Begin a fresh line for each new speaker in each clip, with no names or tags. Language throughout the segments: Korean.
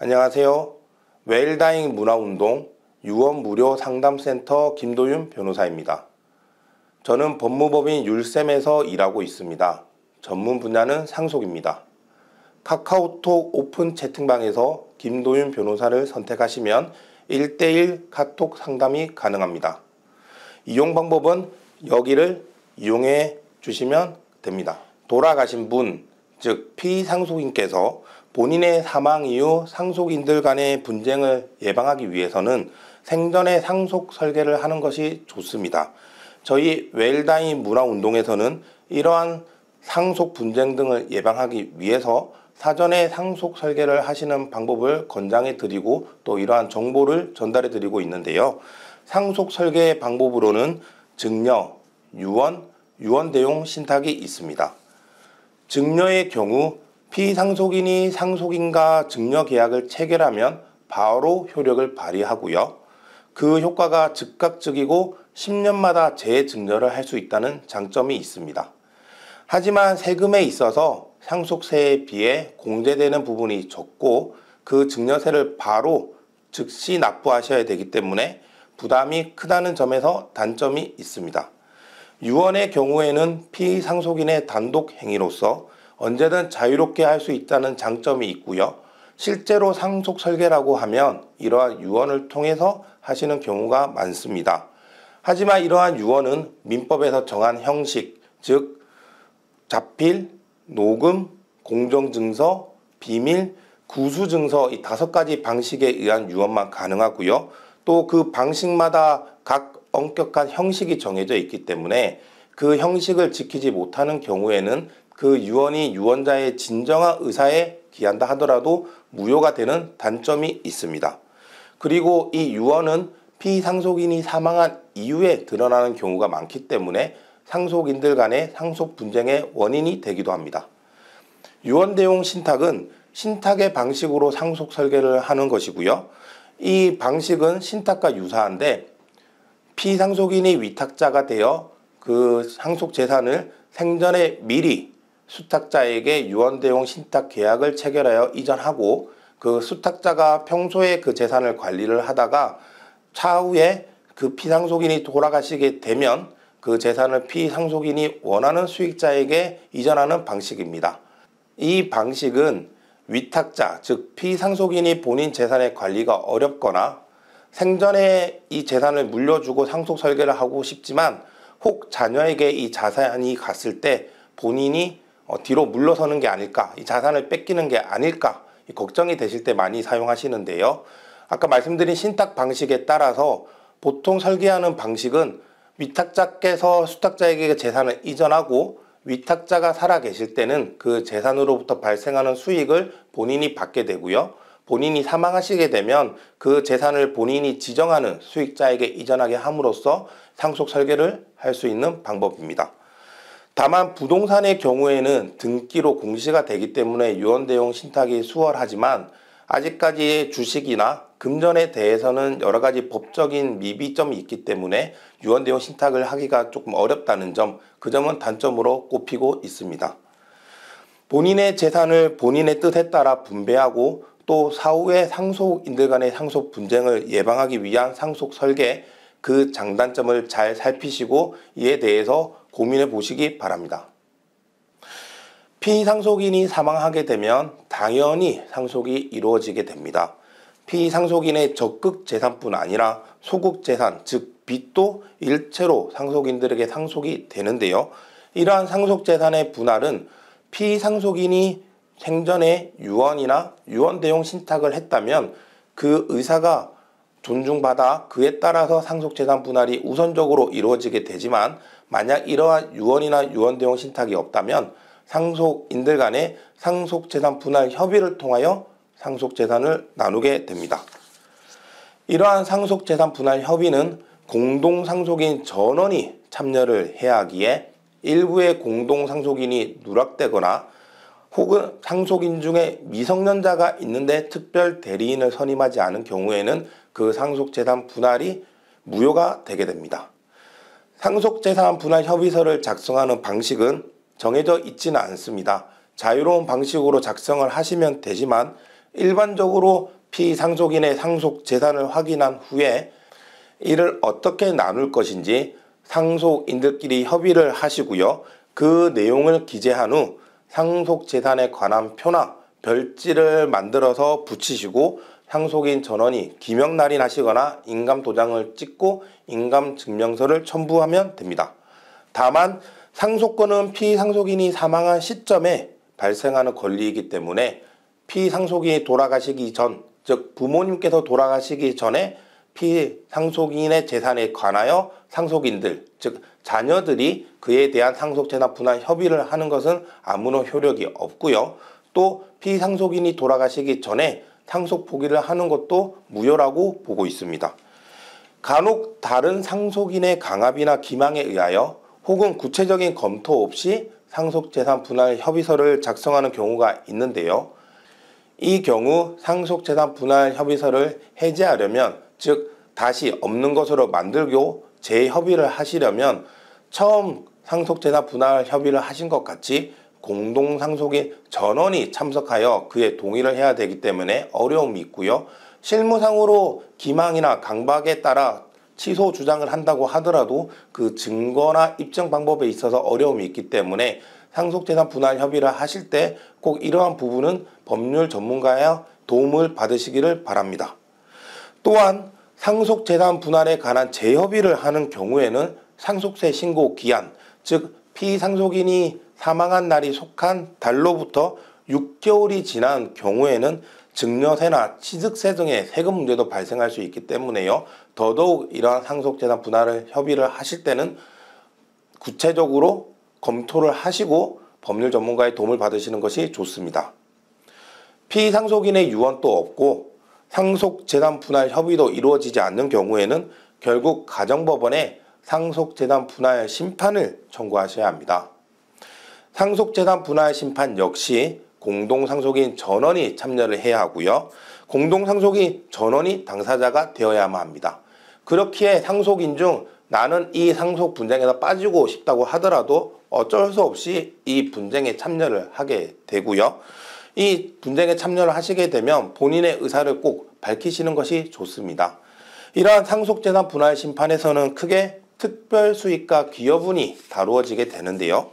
안녕하세요. 웰다잉 문화운동 유언 무료 상담센터 김도윤 변호사입니다. 저는 법무법인 율쌤에서 일하고 있습니다. 전문 분야는 상속입니다. 카카오톡 오픈 채팅방에서 김도윤 변호사를 선택하시면 1:1 카톡 상담이 가능합니다. 이용 방법은 여기를 이용해 주시면 됩니다. 돌아가신 분, 즉 피상속인께서 본인의 사망 이후 상속인들 간의 분쟁을 예방하기 위해서는 생전에 상속 설계를 하는 것이 좋습니다. 저희 웰다잉 문화운동에서는 이러한 상속 분쟁 등을 예방하기 위해서 사전에 상속 설계를 하시는 방법을 권장해 드리고 또 이러한 정보를 전달해 드리고 있는데요. 상속 설계 방법으로는 증여, 유언 대용 신탁이 있습니다. 증여의 경우 피상속인이 상속인과 증여 계약을 체결하면 바로 효력을 발휘하고요. 그 효과가 즉각적이고 10년마다 재증여를 할 수 있다는 장점이 있습니다. 하지만 세금에 있어서 상속세에 비해 공제되는 부분이 적고 그 증여세를 바로 즉시 납부하셔야 되기 때문에 부담이 크다는 점에서 단점이 있습니다. 유언의 경우에는 피상속인의 단독 행위로서 언제든 자유롭게 할 수 있다는 장점이 있고요. 실제로 상속 설계라고 하면 이러한 유언을 통해서 하시는 경우가 많습니다. 하지만 이러한 유언은 민법에서 정한 형식, 즉 자필, 녹음, 공정증서, 비밀, 구수증서 이 5가지 방식에 의한 유언만 가능하고요. 또 그 방식마다 각 엄격한 형식이 정해져 있기 때문에 그 형식을 지키지 못하는 경우에는 그 유언이 유언자의 진정한 의사에 기한다 하더라도 무효가 되는 단점이 있습니다. 그리고 이 유언은 피상속인이 사망한 이후에 드러나는 경우가 많기 때문에 상속인들 간의 상속 분쟁의 원인이 되기도 합니다. 유언 대용 신탁은 신탁의 방식으로 상속 설계를 하는 것이고요. 이 방식은 신탁과 유사한데 피상속인이 위탁자가 되어 그 상속 재산을 생전에 미리 수탁자에게 유언 대용 신탁 계약을 체결하여 이전하고 그 수탁자가 평소에 그 재산을 관리를 하다가 차후에 그 피상속인이 돌아가시게 되면 그 재산을 피상속인이 원하는 수익자에게 이전하는 방식입니다. 이 방식은 위탁자, 즉 피상속인이 본인 재산의 관리가 어렵거나 생전에 이 재산을 물려주고 상속 설계를 하고 싶지만 혹 자녀에게 이 자산이 갔을 때 본인이 뒤로 물러서는 게 아닐까, 이 자산을 뺏기는 게 아닐까 걱정이 되실 때 많이 사용하시는데요. 아까 말씀드린 신탁 방식에 따라서 보통 설계하는 방식은 위탁자께서 수탁자에게 재산을 이전하고 위탁자가 살아 계실 때는 그 재산으로부터 발생하는 수익을 본인이 받게 되고요. 본인이 사망하시게 되면 그 재산을 본인이 지정하는 수익자에게 이전하게 함으로써 상속 설계를 할 수 있는 방법입니다. 다만 부동산의 경우에는 등기로 공시가 되기 때문에 유언 대용 신탁이 수월하지만 아직까지 주식이나 금전에 대해서는 여러 가지 법적인 미비점이 있기 때문에 유언 대용 신탁을 하기가 조금 어렵다는 점, 그 점은 단점으로 꼽히고 있습니다. 본인의 재산을 본인의 뜻에 따라 분배하고 또 사후에 상속인들 간의 상속 분쟁을 예방하기 위한 상속 설계, 그 장단점을 잘 살피시고 이에 대해서 고민해 보시기 바랍니다. 피상속인이 사망하게 되면 당연히 상속이 이루어지게 됩니다. 피상속인의 적극 재산뿐 아니라 소극 재산, 즉 빚도 일체로 상속인들에게 상속이 되는데요. 이러한 상속 재산의 분할은 피상속인이 생전에 유언이나 유언 대용 신탁을 했다면 그 의사가 존중받아 그에 따라서 상속 재산 분할이 우선적으로 이루어지게 되지만 만약 이러한 유언이나 유언 대용 신탁이 없다면 상속인들 간의 상속 재산 분할 협의를 통하여 상속 재산을 나누게 됩니다. 이러한 상속 재산 분할 협의는 공동 상속인 전원이 참여를 해야 하기에 일부의 공동 상속인이 누락되거나 혹은 상속인 중에 미성년자가 있는데 특별 대리인을 선임하지 않은 경우에는 그 상속재산 분할이 무효가 되게 됩니다. 상속재산 분할 협의서를 작성하는 방식은 정해져 있지는 않습니다. 자유로운 방식으로 작성을 하시면 되지만 일반적으로 피상속인의 상속재산을 확인한 후에 이를 어떻게 나눌 것인지 상속인들끼리 협의를 하시고요. 그 내용을 기재한 후 상속재산에 관한 표나 별지를 만들어서 붙이시고 상속인 전원이 기명날인하시거나 인감도장을 찍고 인감증명서를 첨부하면 됩니다. 다만 상속권은 피상속인이 사망한 시점에 발생하는 권리이기 때문에 피상속인이 돌아가시기 전, 즉 부모님께서 돌아가시기 전에 피상속인의 재산에 관하여 상속인들, 즉 자녀들이 그에 대한 상속재산 분할 협의를 하는 것은 아무런 효력이 없고요. 또 피상속인이 돌아가시기 전에 상속 포기를 하는 것도 무효라고 보고 있습니다. 간혹 다른 상속인의 강압이나 기망에 의하여 혹은 구체적인 검토 없이 상속재산 분할 협의서를 작성하는 경우가 있는데요. 이 경우 상속재산 분할 협의서를 해제하려면, 즉 다시 없는 것으로 만들고 재협의를 하시려면 처음 상속재산 분할 협의를 하신 것 같이 공동상속인 전원이 참석하여 그의 동의를 해야 되기 때문에 어려움이 있고요. 실무상으로 기망이나 강박에 따라 취소 주장을 한다고 하더라도 그 증거나 입증 방법에 있어서 어려움이 있기 때문에 상속재산 분할 협의를 하실 때 꼭 이러한 부분은 법률 전문가의 도움을 받으시기를 바랍니다. 또한 상속재산 분할에 관한 재협의를 하는 경우에는 상속세 신고 기한, 즉 피상속인이 사망한 날이 속한 달로부터 6개월이 지난 경우에는 증여세나 취득세 등의 세금 문제도 발생할 수 있기 때문에요. 더더욱 이러한 상속재산 분할을 협의를 하실 때는 구체적으로 검토를 하시고 법률 전문가의 도움을 받으시는 것이 좋습니다. 피상속인의 유언도 없고 상속재산 분할 협의도 이루어지지 않는 경우에는 결국 가정법원에 상속재산 분할 심판을 청구하셔야 합니다. 상속재산 분할 심판 역시 공동상속인 전원이 참여를 해야 하고요. 공동상속인 전원이 당사자가 되어야만 합니다. 그렇기에 상속인 중 나는 이 상속 분쟁에서 빠지고 싶다고 하더라도 어쩔 수 없이 이 분쟁에 참여를 하게 되고요. 이 분쟁에 참여를 하시게 되면 본인의 의사를 꼭 밝히시는 것이 좋습니다. 이러한 상속재산 분할 심판에서는 크게 특별수익과 기여분이 다루어지게 되는데요.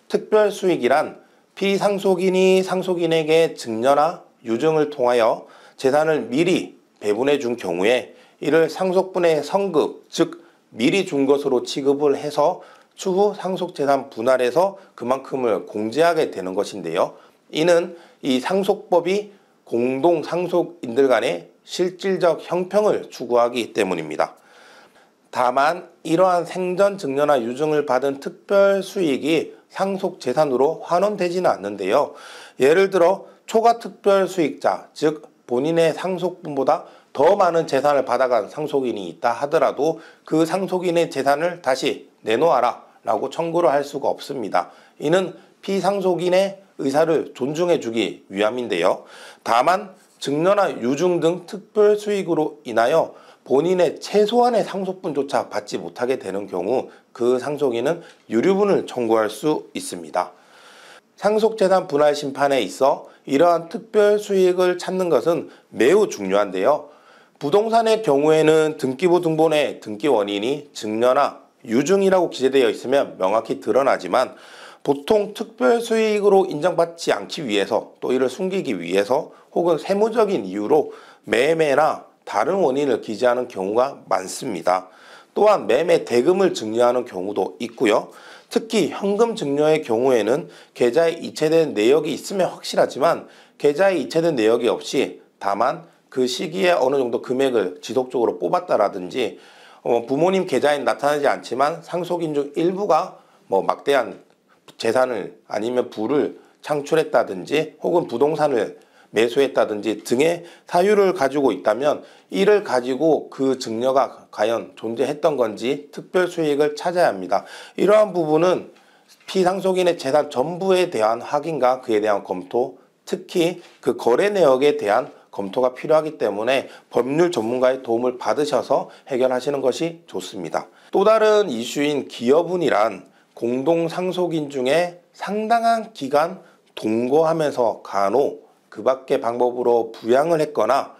특별수익이란 피상속인이 상속인에게 증여나 유증을 통하여 재산을 미리 배분해 준 경우에 이를 상속분의 성급, 즉 미리 준 것으로 취급을 해서 추후 상속재산 분할에서 그만큼을 공제하게 되는 것인데요. 이는 이 상속법이 공동상속인들 간의 실질적 형평을 추구하기 때문입니다. 다만 이러한 생전 증여나 유증을 받은 특별수익이 상속재산으로 환원되지는 않는데요. 예를 들어 초과특별수익자, 즉 본인의 상속분보다 더 많은 재산을 받아간 상속인이 있다 하더라도 그 상속인의 재산을 다시 내놓아라 라고 청구를 할 수가 없습니다. 이는 피상속인의 의사를 존중해 주기 위함인데요. 다만 증여나 유증 등 특별수익으로 인하여 본인의 최소한의 상속분조차 받지 못하게 되는 경우 그 상속인은 유류분을 청구할 수 있습니다. 상속재산 분할 심판에 있어 이러한 특별수익을 찾는 것은 매우 중요한데요. 부동산의 경우에는 등기부 등본의 등기 원인이 증여나 유증이라고 기재되어 있으면 명확히 드러나지만 보통 특별수익으로 인정받지 않기 위해서 또 이를 숨기기 위해서 혹은 세무적인 이유로 매매나 다른 원인을 기재하는 경우가 많습니다. 또한 매매 대금을 증여하는 경우도 있고요. 특히 현금 증여의 경우에는 계좌에 이체된 내역이 있으면 확실하지만 계좌에 이체된 내역이 없이 다만 그 시기에 어느 정도 금액을 지속적으로 뽑았다라든지 부모님 계좌에 나타나지 않지만 상속인 중 일부가 막대한 재산을 아니면 부를 창출했다든지 혹은 부동산을 매수했다든지 등의 사유를 가지고 있다면 이를 가지고 그 증여가 과연 존재했던 건지 특별수익을 찾아야 합니다. 이러한 부분은 피상속인의 재산 전부에 대한 확인과 그에 대한 검토, 특히 그 거래 내역에 대한 검토가 필요하기 때문에 법률 전문가의 도움을 받으셔서 해결하시는 것이 좋습니다. 또 다른 이슈인 기여분이란 공동상속인 중에 상당한 기간 동거하면서 간혹 그 밖의 방법으로 부양을 했거나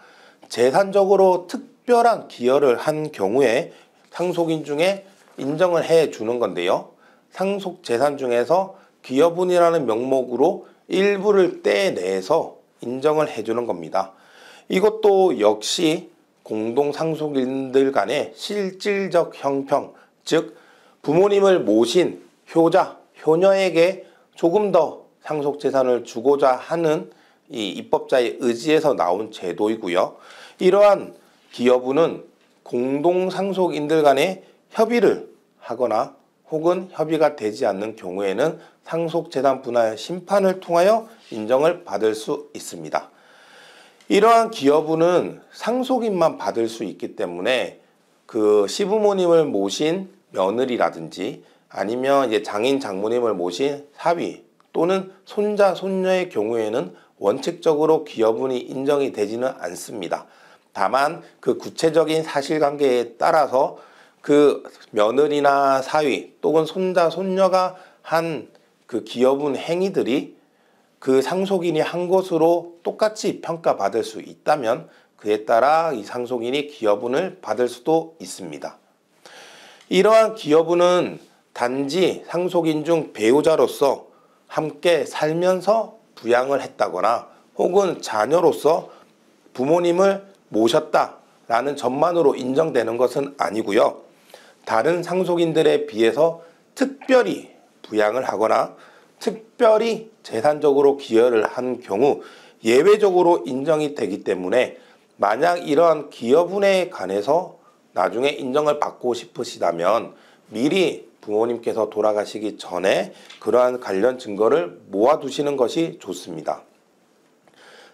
재산적으로 특별한 기여를 한 경우에 상속인 중에 인정을 해 주는 건데요. 상속 재산 중에서 기여분이라는 명목으로 일부를 떼내서 인정을 해 주는 겁니다. 이것도 역시 공동상속인들 간의 실질적 형평, 즉 부모님을 모신 효자, 효녀에게 조금 더 상속재산을 주고자 하는 이 입법자의 의지에서 나온 제도이고요. 이러한 기여분은 공동상속인들 간의 협의를 하거나 혹은 협의가 되지 않는 경우에는 상속재산 분할 심판을 통하여 인정을 받을 수 있습니다. 이러한 기여분은 상속인만 받을 수 있기 때문에 그 시부모님을 모신 며느리라든지 아니면 이제 장인 장모님을 모신 사위 또는 손자 손녀의 경우에는 원칙적으로 기여분이 인정이 되지는 않습니다. 다만 그 구체적인 사실관계에 따라서 그 며느리나 사위 또는 손자 손녀가 한 그 기여분 행위들이 그 상속인이 한 것으로 똑같이 평가받을 수 있다면 그에 따라 이 상속인이 기여분을 받을 수도 있습니다. 이러한 기여분은 단지 상속인 중 배우자로서 함께 살면서 부양을 했다거나 혹은 자녀로서 부모님을 모셨다라는 점만으로 인정되는 것은 아니고요. 다른 상속인들에 비해서 특별히 부양을 하거나 특별히 재산적으로 기여를 한 경우 예외적으로 인정이 되기 때문에 만약 이러한 기여분에 관해서 나중에 인정을 받고 싶으시다면 미리 부모님께서 돌아가시기 전에 그러한 관련 증거를 모아두시는 것이 좋습니다.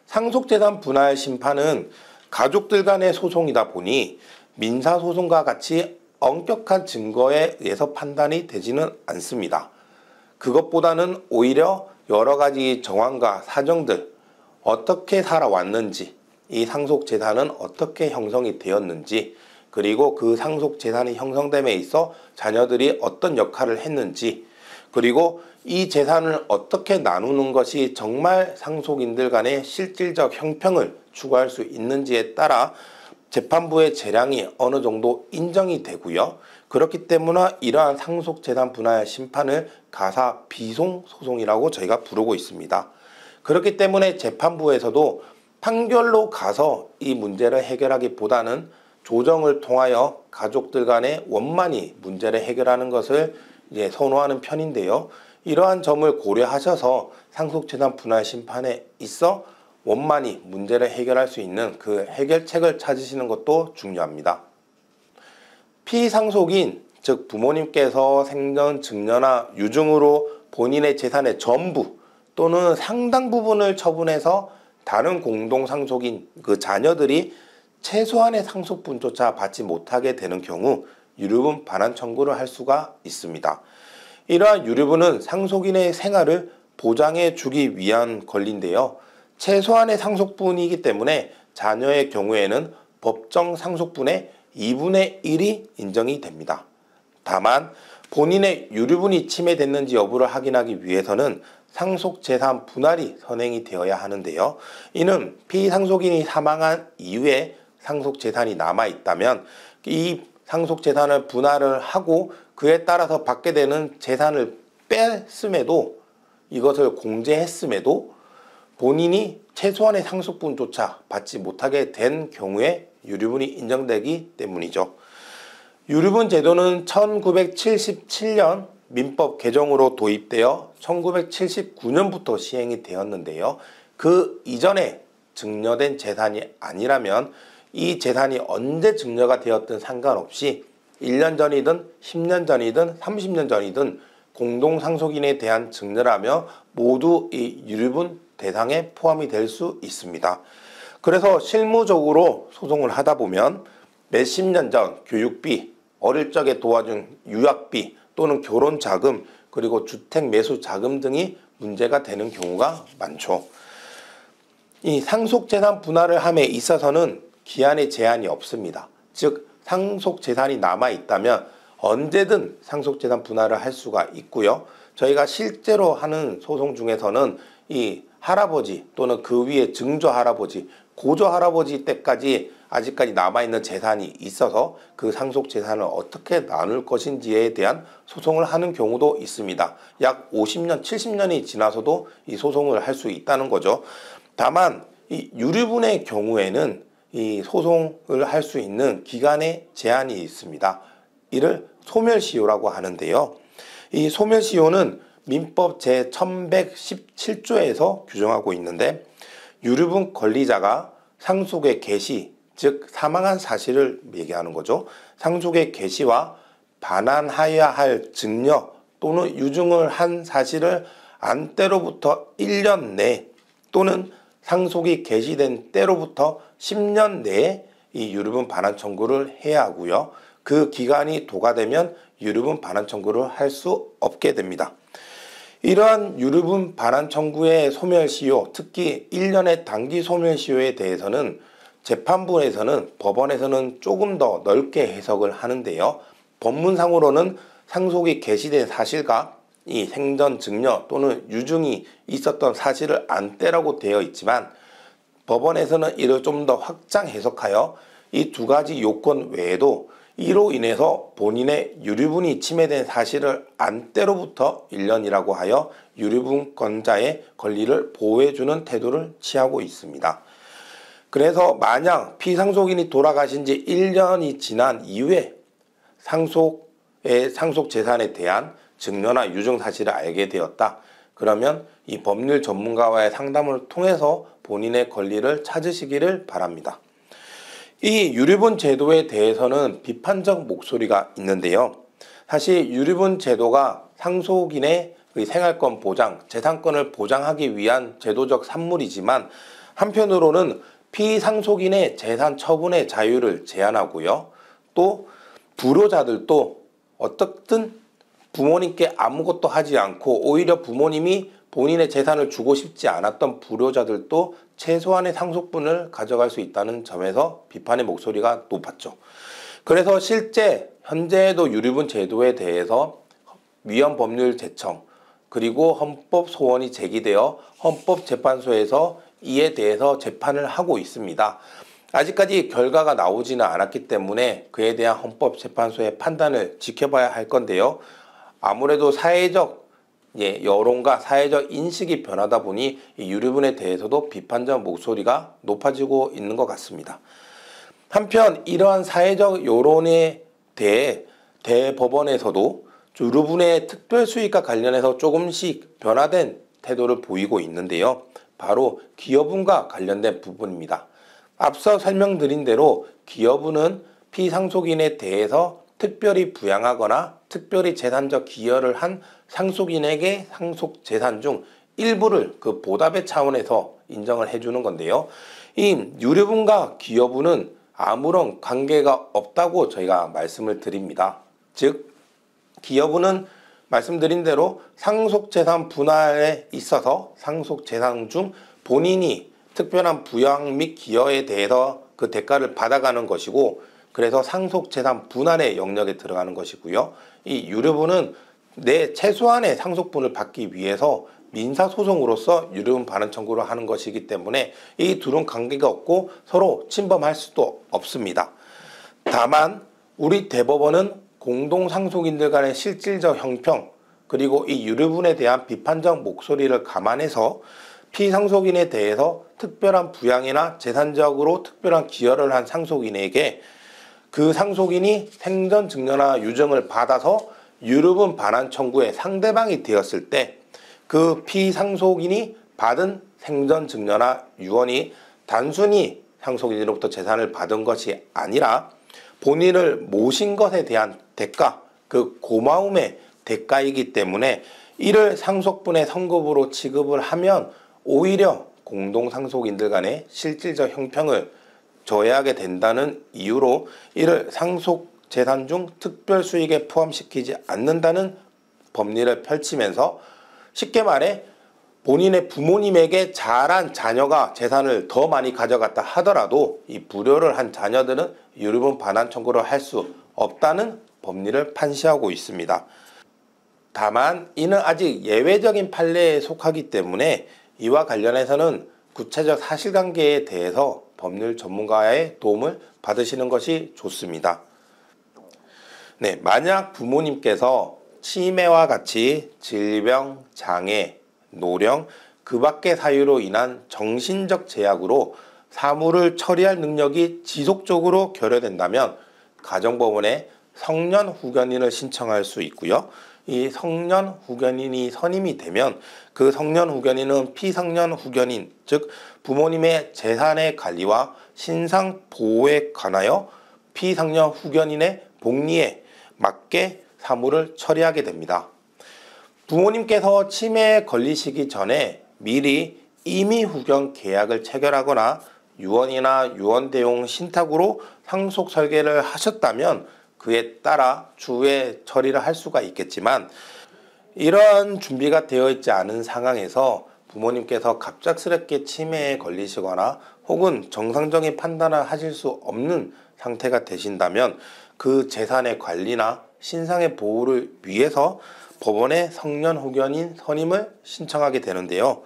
상속재산 분할 심판은 가족들 간의 소송이다 보니 민사소송과 같이 엄격한 증거에 의해서 판단이 되지는 않습니다. 그것보다는 오히려 여러 가지 정황과 사정들, 어떻게 살아왔는지, 이 상속재산은 어떻게 형성이 되었는지, 그리고 그 상속재산이 형성됨에 있어 자녀들이 어떤 역할을 했는지, 그리고 이 재산을 어떻게 나누는 것이 정말 상속인들 간의 실질적 형평을 추구할 수 있는지에 따라 재판부의 재량이 어느 정도 인정이 되고요. 그렇기 때문에 이러한 상속재산 분할 심판을 가사 비송 소송이라고 저희가 부르고 있습니다. 그렇기 때문에 재판부에서도 판결로 가서 이 문제를 해결하기보다는 조정을 통하여 가족들 간의 원만히 문제를 해결하는 것을 이제 선호하는 편인데요. 이러한 점을 고려하셔서 상속재산 분할 심판에 있어 원만히 문제를 해결할 수 있는 그 해결책을 찾으시는 것도 중요합니다. 피상속인, 즉 부모님께서 생전, 증여나 유증으로 본인의 재산의 전부 또는 상당 부분을 처분해서 다른 공동상속인 그 자녀들이 최소한의 상속분조차 받지 못하게 되는 경우 유류분 반환 청구를 할 수가 있습니다. 이러한 유류분은 상속인의 생활을 보장해 주기 위한 권리인데요. 최소한의 상속분이기 때문에 자녀의 경우에는 법정 상속분의 2분의 1이 인정이 됩니다. 다만 본인의 유류분이 침해됐는지 여부를 확인하기 위해서는 상속재산 분할이 선행이 되어야 하는데요. 이는 피상속인이 사망한 이후에 상속재산이 남아있다면 이 상속재산을 분할을 하고 그에 따라서 받게 되는 재산을 뺐음에도 이것을 공제했음에도 본인이 최소한의 상속분조차 받지 못하게 된 경우에 유류분이 인정되기 때문이죠. 유류분 제도는 1977년 민법 개정으로 도입되어 1979년부터 시행이 되었는데요. 그 이전에 증여된 재산이 아니라면 이 재산이 언제 증여가 되었든 상관없이 1년 전이든 10년 전이든 30년 전이든 공동상속인에 대한 증여라며 모두 이 유류분 대상에 포함이 될 수 있습니다. 그래서 실무적으로 소송을 하다 보면 몇십 년 전 교육비, 어릴 적에 도와준 유학비 또는 결혼자금 그리고 주택 매수 자금 등이 문제가 되는 경우가 많죠. 이 상속재산 분할을 함에 있어서는 기한의 제한이 없습니다. 즉 상속재산이 남아있다면 언제든 상속재산 분할을 할 수가 있고요. 저희가 실제로 하는 소송 중에서는 이 할아버지 또는 그 위에 증조 할아버지, 고조 할아버지 때까지 아직까지 남아있는 재산이 있어서 그 상속 재산을 어떻게 나눌 것인지에 대한 소송을 하는 경우도 있습니다. 약 50년, 70년이 지나서도 이 소송을 할 수 있다는 거죠. 다만 이 유류분의 경우에는 이 소송을 할 수 있는 기간에 제한이 있습니다. 이를 소멸시효라고 하는데요. 이 소멸시효는 민법 제1117조에서 규정하고 있는데, 유류분 권리자가 상속의 개시, 즉 사망한 사실을 얘기하는 거죠. 상속의 개시와 반환하여야 할 증여 또는 유증을 한 사실을 안 때로부터 1년 내 또는 상속이 개시된 때로부터 10년 내에 이 유류분 반환 청구를 해야 하고요. 그 기간이 도가되면 유류분 반환 청구를 할 수 없게 됩니다. 이러한 유류분 반환 청구의 소멸시효, 특히 1년의 단기 소멸시효에 대해서는 재판부에서는, 법원에서는 조금 더 넓게 해석을 하는데요. 법문상으로는 상속이 개시된 사실과 이 생전 증여 또는 유증이 있었던 사실을 안 떼라고 되어 있지만, 법원에서는 이를 좀 더 확장 해석하여 이 두 가지 요건 외에도 이로 인해서 본인의 유류분이 침해된 사실을 안 때로부터 1년이라고 하여 유류분권자의 권리를 보호해주는 태도를 취하고 있습니다. 그래서 만약 피상속인이 돌아가신 지 1년이 지난 이후에 상속 재산에 대한 증여나 유증 사실을 알게 되었다. 그러면 이 법률 전문가와의 상담을 통해서 본인의 권리를 찾으시기를 바랍니다. 이 유류분 제도에 대해서는 비판적 목소리가 있는데요. 사실 유류분 제도가 상속인의 생활권 보장, 재산권을 보장하기 위한 제도적 산물이지만, 한편으로는 피상속인의 재산 처분의 자유를 제한하고요. 또 불효자들도 어떻든 부모님께 아무것도 하지 않고 오히려 부모님이 본인의 재산을 주고 싶지 않았던 불효자들도 최소한의 상속분을 가져갈 수 있다는 점에서 비판의 목소리가 높았죠. 그래서 실제 현재에도 유류분 제도에 대해서 위헌법률 제청 그리고 헌법 소원이 제기되어 헌법재판소에서 이에 대해서 재판을 하고 있습니다. 아직까지 결과가 나오지는 않았기 때문에 그에 대한 헌법재판소의 판단을 지켜봐야 할 건데요. 아무래도 사회적 여론과 사회적 인식이 변하다 보니 이 유류분에 대해서도 비판적 목소리가 높아지고 있는 것 같습니다. 한편 이러한 사회적 여론에 대해 대법원에서도 유류분의 특별수익과 관련해서 조금씩 변화된 태도를 보이고 있는데요. 바로 기여분과 관련된 부분입니다. 앞서 설명드린 대로 기여분은 피상속인에 대해서 특별히 부양하거나 특별히 재산적 기여를 한 상속인에게 상속 재산 중 일부를 그 보답의 차원에서 인정을 해주는 건데요. 이 유류분과 기여분은 아무런 관계가 없다고 저희가 말씀을 드립니다. 즉 기여분은 말씀드린 대로 상속재산 분할에 있어서 상속재산 중 본인이 특별한 부양 및 기여에 대해서 그 대가를 받아가는 것이고, 그래서 상속재산 분할의 영역에 들어가는 것이고요. 이 유류분은 내 최소한의 상속분을 받기 위해서 민사소송으로서 유류분 반환 청구를 하는 것이기 때문에 이 둘은 관계가 없고 서로 침범할 수도 없습니다. 다만 우리 대법원은 공동상속인들 간의 실질적 형평 그리고 이 유류분에 대한 비판적 목소리를 감안해서 피상속인에 대해서 특별한 부양이나 재산적으로 특별한 기여를 한 상속인에게 그 상속인이 생전 증여나 유증을 받아서 유류분 반환 청구의 상대방이 되었을 때 그 피상속인이 받은 생전 증여나 유언이 단순히 상속인으로부터 재산을 받은 것이 아니라 본인을 모신 것에 대한 대가, 그 고마움의 대가이기 때문에 이를 상속분의 성급으로 취급을 하면 오히려 공동상속인들 간의 실질적 형평을 저해하게 된다는 이유로 이를 상속재산 중 특별수익에 포함시키지 않는다는 법리를 펼치면서, 쉽게 말해 본인의 부모님에게 자란 자녀가 재산을 더 많이 가져갔다 하더라도 이 불효를 한 자녀들은 유류분 반환 청구를 할 수 없다는 법리를 판시하고 있습니다. 다만 이는 아직 예외적인 판례에 속하기 때문에 이와 관련해서는 구체적 사실관계에 대해서 법률 전문가의 도움을 받으시는 것이 좋습니다. 네, 만약 부모님께서 치매와 같이 질병, 장애, 노령, 그 밖의 사유로 인한 정신적 제약으로 사무를 처리할 능력이 지속적으로 결여된다면 가정법원에 성년 후견인을 신청할 수 있고요. 이 성년 후견인이 선임이 되면 그 성년 후견인은 피성년 후견인, 즉 부모님의 재산의 관리와 신상 보호에 관하여 피성년 후견인의 복리에 맞게 사무를 처리하게 됩니다. 부모님께서 치매에 걸리시기 전에 미리 임의 후견 계약을 체결하거나 유언이나 유언대용 신탁으로 상속 설계를 하셨다면 그에 따라 추후에 처리를 할 수가 있겠지만, 이러한 준비가 되어 있지 않은 상황에서 부모님께서 갑작스럽게 치매에 걸리시거나 혹은 정상적인 판단을 하실 수 없는 상태가 되신다면 그 재산의 관리나 신상의 보호를 위해서 법원에 성년 후견인 선임을 신청하게 되는데요.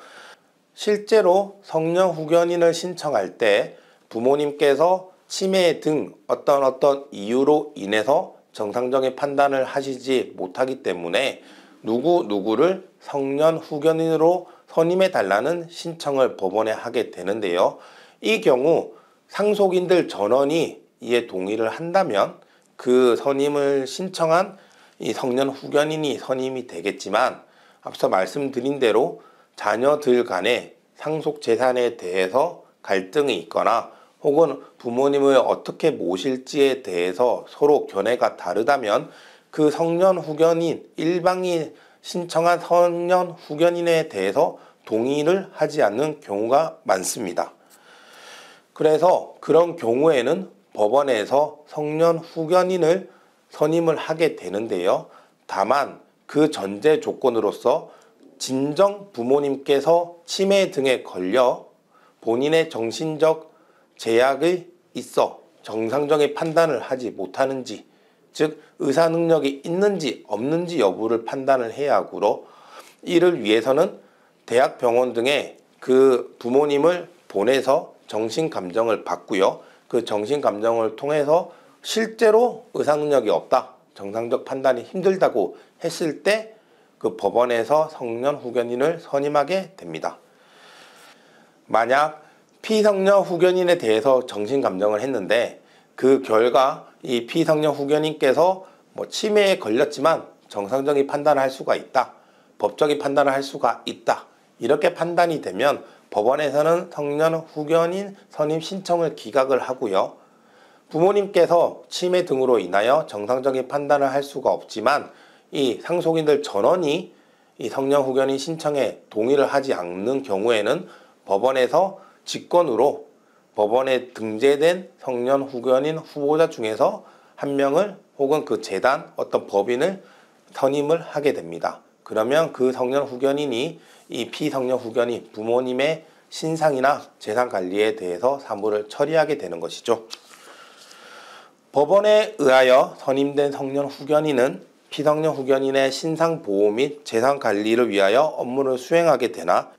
실제로 성년 후견인을 신청할 때 부모님께서 치매 등 어떤 이유로 인해서 정상적인 판단을 하시지 못하기 때문에 누구를 성년 후견인으로 선임해 달라는 신청을 법원에 하게 되는데요. 이 경우 상속인들 전원이 이에 동의를 한다면 그 선임을 신청한 이 성년 후견인이 선임이 되겠지만, 앞서 말씀드린 대로 자녀들 간의 상속 재산에 대해서 갈등이 있거나 혹은 부모님을 어떻게 모실지에 대해서 서로 견해가 다르다면 그 성년 후견인, 일방이 신청한 성년 후견인에 대해서 동의를 하지 않는 경우가 많습니다. 그래서 그런 경우에는 법원에서 성년 후견인을 선임을 하게 되는데요. 다만 그 전제 조건으로서 진정 부모님께서 치매 등에 걸려 본인의 정신적 제약이 있어 정상적인 판단을 하지 못하는지, 즉 의사 능력이 있는지 없는지 여부를 판단을 해야 하고요. 이를 위해서는 대학병원 등에 그 부모님을 보내서 정신감정을 받고요. 그 정신감정을 통해서 실제로 의사 능력이 없다, 정상적 판단이 힘들다고 했을 때 그 법원에서 성년 후견인을 선임하게 됩니다. 만약 피성년 후견인에 대해서 정신감정을 했는데 그 결과 이 피성년 후견인께서 치매에 걸렸지만 정상적인 판단을 할 수가 있다, 법적인 판단을 할 수가 있다, 이렇게 판단이 되면 법원에서는 성년 후견인 선임 신청을 기각을 하고요. 부모님께서 치매 등으로 인하여 정상적인 판단을 할 수가 없지만 이 상속인들 전원이 이 성년 후견인 신청에 동의를 하지 않는 경우에는 법원에서 직권으로 법원에 등재된 성년 후견인 후보자 중에서 한 명을 혹은 그 재단 어떤 법인을 선임을 하게 됩니다. 그러면 그 성년 후견인이 이 피성년 후견인 부모님의 신상이나 재산 관리에 대해서 사무를 처리하게 되는 것이죠. 법원에 의하여 선임된 성년 후견인은 피성년 후견인의 신상 보호 및 재산 관리를 위하여 업무를 수행하게 되나,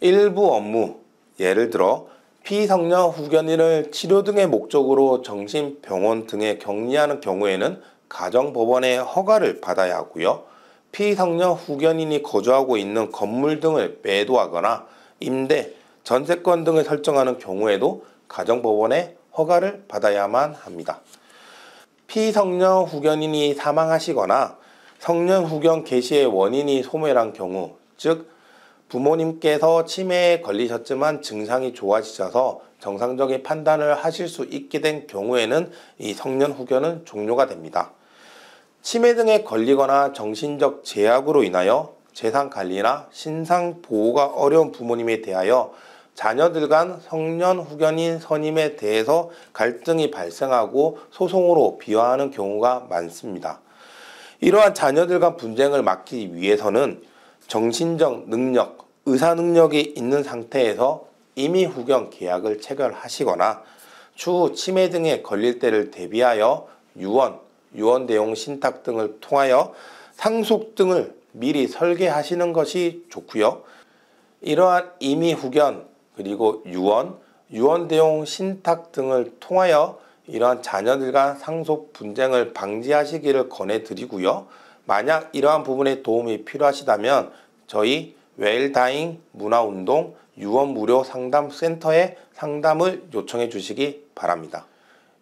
일부 업무, 예를 들어 피성년 후견인을 치료 등의 목적으로 정신병원 등에 격리하는 경우에는 가정법원의 허가를 받아야 하고요. 피성년 후견인이 거주하고 있는 건물 등을 매도하거나 임대, 전세권 등을 설정하는 경우에도 가정법원의 허가를 받아야만 합니다. 피성년 후견인이 사망하시거나 성년 후견 개시의 원인이 소멸한 경우, 즉 부모님께서 치매에 걸리셨지만 증상이 좋아지셔서 정상적인 판단을 하실 수 있게 된 경우에는 이 성년 후견은 종료가 됩니다. 치매 등에 걸리거나 정신적 제약으로 인하여 재산 관리나 신상 보호가 어려운 부모님에 대하여 자녀들 간 성년 후견인 선임에 대해서 갈등이 발생하고 소송으로 비화하는 경우가 많습니다. 이러한 자녀들 간 분쟁을 막기 위해서는 정신적 능력, 의사 능력이 있는 상태에서 임의 후견 계약을 체결하시거나 추후 치매 등에 걸릴 때를 대비하여 유언 대용 신탁 등을 통하여 상속 등을 미리 설계하시는 것이 좋고요. 이러한 임의 후견, 그리고 유언, 유언 대용 신탁 등을 통하여 이러한 자녀들 간 상속 분쟁을 방지하시기를 권해드리고요. 만약 이러한 부분에 도움이 필요하시다면 저희 웰다잉 문화운동 유언 무료 상담센터에 상담을 요청해 주시기 바랍니다.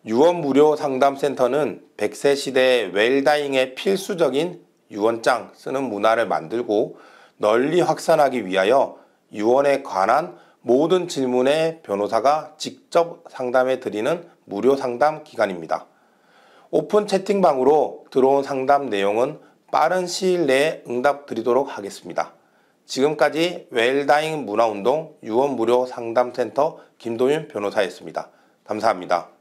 유언 무료 상담센터는 100세 시대의 웰다잉의 필수적인 유언장 쓰는 문화를 만들고 널리 확산하기 위하여 유언에 관한 모든 질문에 변호사가 직접 상담해 드리는 무료 상담 기관입니다. 오픈 채팅방으로 들어온 상담 내용은 빠른 시일 내에 응답 드리도록 하겠습니다. 지금까지 웰다잉 문화운동 유언 무료 상담센터 김도윤 변호사였습니다. 감사합니다.